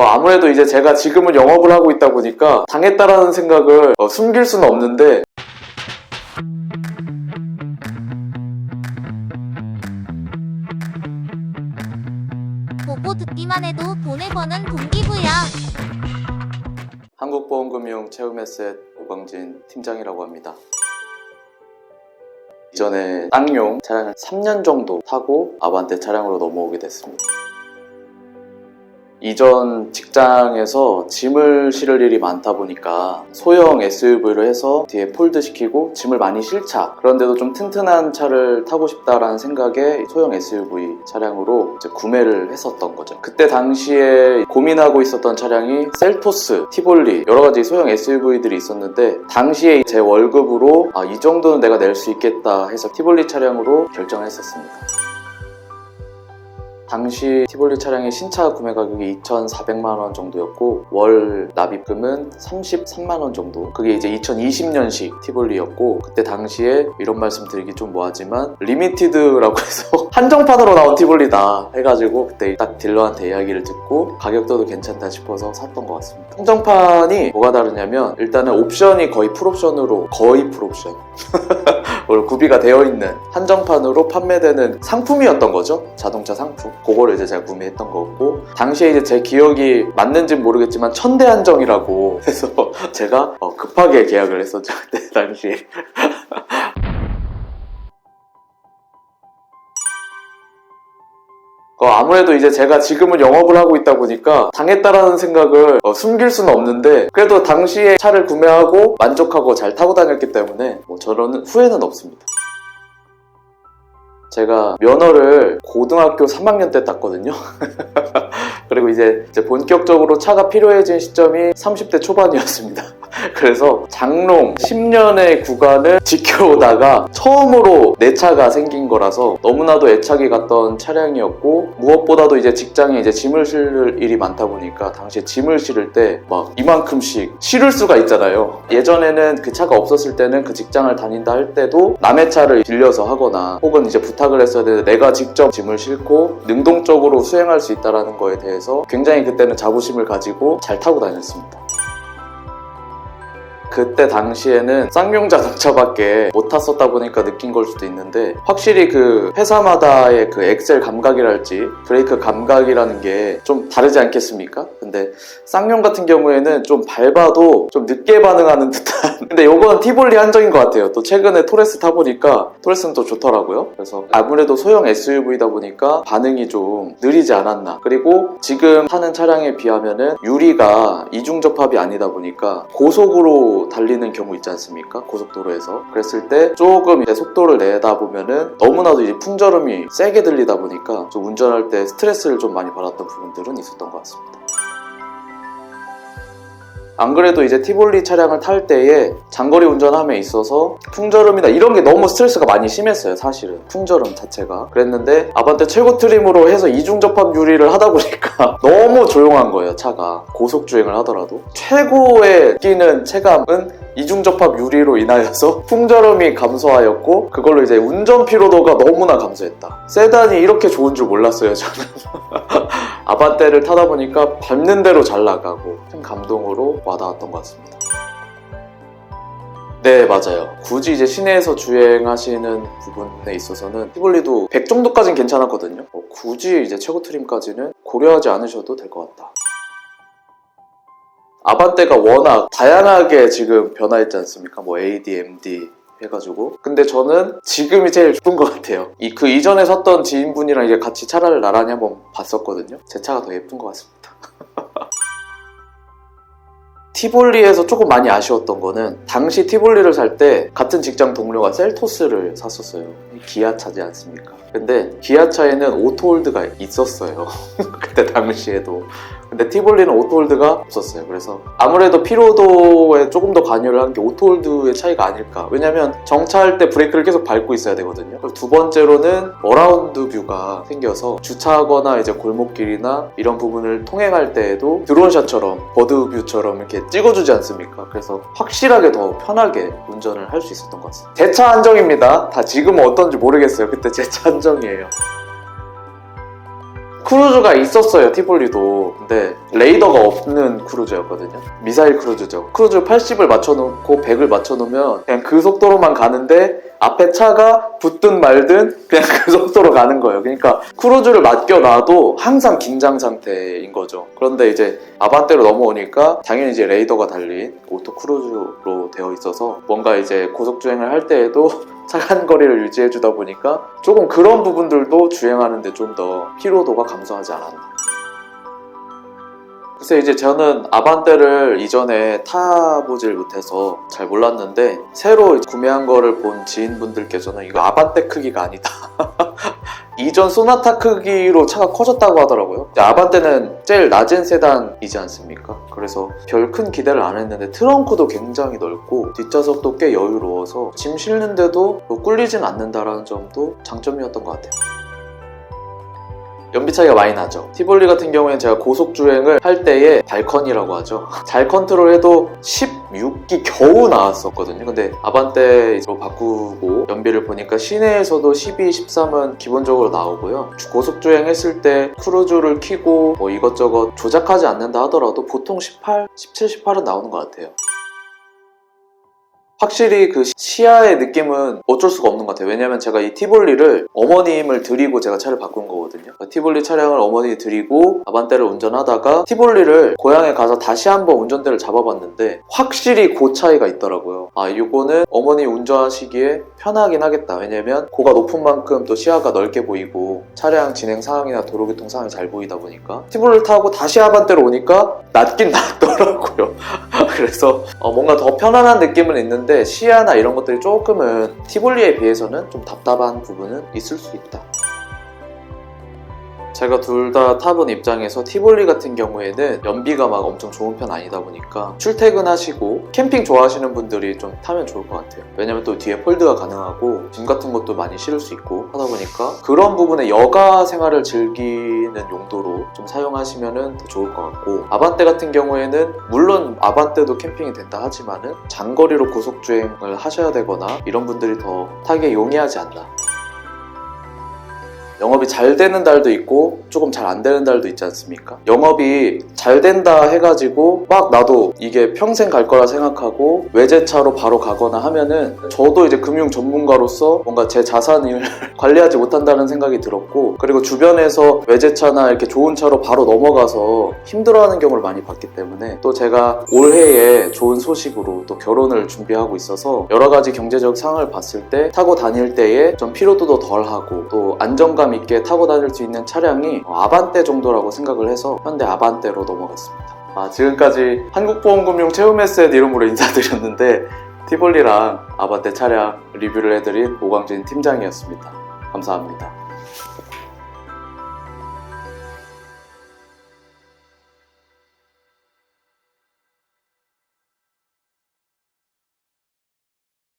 아무래도 이제 제가 지금은 영업을 하고 있다 보니까 당했다라는 생각을 숨길 수는 없는데, 보고 듣기만 해도 돈을 버는 동기부여. 한국보험금융 채움에셋 오광진 팀장이라고 합니다. 이전에 쌍용 차량을 3년 정도 타고 아반떼 차량으로 넘어오게 됐습니다. 이전 직장에서 짐을 실을 일이 많다 보니까 소형 SUV를 해서 뒤에 폴드시키고 짐을 많이 실차, 그런데도 좀 튼튼한 차를 타고 싶다라는 생각에 소형 SUV 차량으로 이제 구매를 했었던 거죠. 그때 당시에 고민하고 있었던 차량이 셀토스, 티볼리, 여러가지 소형 SUV들이 있었는데, 당시에 제 월급으로 이 정도는 내가 낼 수 있겠다 해서 티볼리 차량으로 결정을 했었습니다. 당시 티볼리 차량의 신차 구매 가격이 2,400만원 정도였고 월 납입금은 33만원 정도. 그게 이제 2020년식 티볼리였고, 그때 당시에 이런 말씀 드리기 좀 뭐하지만 리미티드라고 해서 한정판으로 나온 티볼리다 해가지고 그때 딱 딜러한테 이야기를 듣고 가격대도 괜찮다 싶어서 샀던 것 같습니다. 한정판이 뭐가 다르냐면 일단은 옵션이 거의 풀옵션으로, 거의 풀옵션 구비가 되어 있는 한정판으로 판매되는 상품이었던 거죠. 자동차 상품. 그거를 이제 제가 구매했던 거고, 당시에 이제 제 기억이 맞는지는 모르겠지만 천대 한정이라고 해서 제가 급하게 계약을 했었죠. 그때 당시에. 아무래도 이제 제가 지금은 영업을 하고 있다 보니까 당했다라는 생각을 숨길 수는 없는데, 그래도 당시에 차를 구매하고 만족하고 잘 타고 다녔기 때문에 저는 후회는 없습니다. 제가 면허를 고등학교 3학년 때 땄거든요. 그리고 이제 본격적으로 차가 필요해진 시점이 30대 초반이었습니다. 그래서 장롱 10년의 구간을 지켜오다가 처음으로 내 차가 생긴 거라서 너무나도 애착이 갔던 차량이었고, 무엇보다도 이제 직장에 이제 짐을 실을 일이 많다 보니까 당시에 짐을 실을 때 막 이만큼씩 실을 수가 있잖아요. 예전에는 그 차가 없었을 때는 그 직장을 다닌다 할 때도 남의 차를 빌려서 하거나 혹은 이제 부탁을 했어야 되는데, 내가 직접 짐을 싣고 능동적으로 수행할 수 있다는 거에 대해서 굉장히 그때는 자부심을 가지고 잘 타고 다녔습니다. 그때 당시에는 쌍용 자동차밖에 못 탔었다 보니까 느낀 걸 수도 있는데, 확실히 그 회사마다의 그 엑셀 감각이랄지 브레이크 감각이라는 게 좀 다르지 않겠습니까? 근데 쌍용 같은 경우에는 좀 밟아도 좀 늦게 반응하는 듯한 근데 요건 티볼리 한정인 것 같아요. 또 최근에 토레스 타보니까 토레스는 또 좋더라고요. 그래서 아무래도 소형 SUV다 보니까 반응이 좀 느리지 않았나. 그리고 지금 타는 차량에 비하면은 유리가 이중접합이 아니다 보니까 고속으로 달리는 경우 있지 않습니까? 고속도로에서. 그랬을 때 조금 이제 속도를 내다 보면은 너무나도 이제 풍절음이 세게 들리다 보니까 좀 운전할 때 스트레스를 좀 많이 받았던 부분들은 있었던 것 같습니다. 안 그래도 이제 티볼리 차량을 탈 때에 장거리 운전함에 있어서 풍절음이나 이런 게 너무 스트레스가 많이 심했어요. 사실은 풍절음 자체가. 그랬는데 아반떼 최고 트림으로 해서 이중접합 유리를 하다 보니까 너무 조용한 거예요. 차가 고속주행을 하더라도 최고의 느끼는 체감은 이중접합 유리로 인하여서 풍절음이 감소하였고, 그걸로 이제 운전 피로도가 너무나 감소했다. 세단이 이렇게 좋은 줄 몰랐어요, 저는. 아반떼를 타다 보니까 밟는 대로 잘 나가고 큰 감동으로 와닿았던 것 같습니다. 네, 맞아요. 굳이 이제 시내에서 주행하시는 부분에 있어서는 티볼리도 100 정도까지는 괜찮았거든요. 굳이 이제 최고 트림까지는 고려하지 않으셔도 될 것 같다. 아반떼가 워낙 다양하게 지금 변화했지 않습니까? 뭐 AD, MD 해가지고. 근데 저는 지금이 제일 예쁜 것 같아요. 그 이전에 샀던 지인분이랑 이제 같이 차를 나란히 한번 봤었거든요. 제 차가 더 예쁜 것 같습니다. 티볼리에서 조금 많이 아쉬웠던 거는, 당시 티볼리를 살 때 같은 직장 동료가 셀토스를 샀었어요. 기아차지 않습니까? 근데 기아차에는 오토홀드가 있었어요. 그때 당시에도. 근데 티볼리는 오토홀드가 없었어요. 그래서 아무래도 피로도에 조금 더 관여를 한 게 오토홀드의 차이가 아닐까. 왜냐면 정차할 때 브레이크를 계속 밟고 있어야 되거든요. 그리고 두 번째로는 어라운드 뷰가 생겨서 주차하거나 이제 골목길이나 이런 부분을 통행할 때에도 드론샷처럼 버드뷰처럼 이렇게 찍어주지 않습니까? 그래서 확실하게 더 편하게 운전을 할 수 있었던 것 같습니다. 제 차 한정입니다. 다 지금은 어떤지 모르겠어요. 그때 제 차 한정이에요. 크루즈가 있었어요, 티볼리도. 근데 레이더가 없는 크루즈였거든요. 미사일 크루즈죠. 크루즈 80을 맞춰놓고 100을 맞춰놓으면 그냥 그 속도로만 가는데 앞에 차가 붙든 말든 그냥 그 속도로 가는 거예요. 그러니까 크루즈를 맡겨놔도 항상 긴장 상태인 거죠. 그런데 이제 아반떼로 넘어오니까 당연히 이제 레이더가 달린 오토 크루즈로 되어 있어서 뭔가 이제 고속주행을 할 때에도 차간 거리를 유지해주다 보니까 조금 그런 부분들도 주행하는데 좀 더 피로도가 감소하지 않았나. 그래서 이제 저는 아반떼를 이전에 타보질 못해서 잘 몰랐는데 새로 구매한 거를 본 지인분들께서는 이거 아반떼 크기가 아니다. 이전 소나타 크기로 차가 커졌다고 하더라고요. 아반떼는 제일 낮은 세단이지 않습니까? 그래서 별 큰 기대를 안 했는데 트렁크도 굉장히 넓고 뒷좌석도 꽤 여유로워서 짐 실는데도 꿀리진 않는다라는 점도 장점이었던 것 같아요. 연비 차이가 많이 나죠. 티볼리 같은 경우에는 제가 고속주행을 할 때에 발컨이라고 하죠. 잘 컨트롤해도 16기 겨우 나왔었거든요. 근데 아반떼로 바꾸고 연비를 보니까 시내에서도 12, 13은 기본적으로 나오고요. 고속주행 했을 때 크루즈를 켜고 뭐 이것저것 조작하지 않는다 하더라도 보통 18, 17, 18은 나오는 것 같아요. 확실히 그 시야의 느낌은 어쩔 수가 없는 것 같아요. 왜냐면 제가 이 티볼리를 어머님을 드리고 제가 차를 바꾼 거거든요. 티볼리 차량을 어머니 드리고 아반떼를 운전하다가 티볼리를 고향에 가서 다시 한번 운전대를 잡아봤는데 확실히 그 차이가 있더라고요. 아, 이거는 어머니 운전하시기에 편하긴 하겠다. 왜냐면 고가 높은 만큼 또 시야가 넓게 보이고 차량 진행 상황이나 도로교통 상황이 잘 보이다 보니까 티볼리를 타고 다시 아반떼로 오니까 낫긴 낫더라고요. 그래서 뭔가 더 편안한 느낌은 있는데 시야나 이런 것들이 조금은 티볼리에 비해서는 좀 답답한 부분은 있을 수 있다. 제가 둘 다 타본 입장에서 티볼리 같은 경우에는 연비가 막 엄청 좋은 편 아니다 보니까 출퇴근하시고 캠핑 좋아하시는 분들이 좀 타면 좋을 것 같아요. 왜냐면 또 뒤에 폴드가 가능하고 짐 같은 것도 많이 실을 수 있고 하다 보니까 그런 부분에 여가 생활을 즐기는 용도로 좀 사용하시면 더 좋을 것 같고, 아반떼 같은 경우에는 물론 아반떼도 캠핑이 된다 하지만은 장거리로 고속주행을 하셔야 되거나 이런 분들이 더 타기에 용이하지 않나. 영업이 잘 되는 달도 있고 조금 잘 안 되는 달도 있지 않습니까? 영업이 잘 된다 해가지고 막 나도 이게 평생 갈 거라 생각하고 외제차로 바로 가거나 하면은 저도 이제 금융 전문가로서 뭔가 제 자산을 관리하지 못한다는 생각이 들었고, 그리고 주변에서 외제차나 이렇게 좋은 차로 바로 넘어가서 힘들어하는 경우를 많이 봤기 때문에 또 제가 올해에 좋은 소식으로 또 결혼을 준비하고 있어서 여러 가지 경제적 상황을 봤을 때 타고 다닐 때에 좀 피로도도 덜하고 또 안정감 있게 타고 다닐 수 있는 차량이 아반떼 정도라고 생각을 해서 현대 아반떼로 넘어갔습니다. 지금까지 한국보험금융 최후메셋 이름으로 인사드렸는데 티볼리랑 아반떼 차량 리뷰를 해드린 오광진 팀장이었습니다. 감사합니다.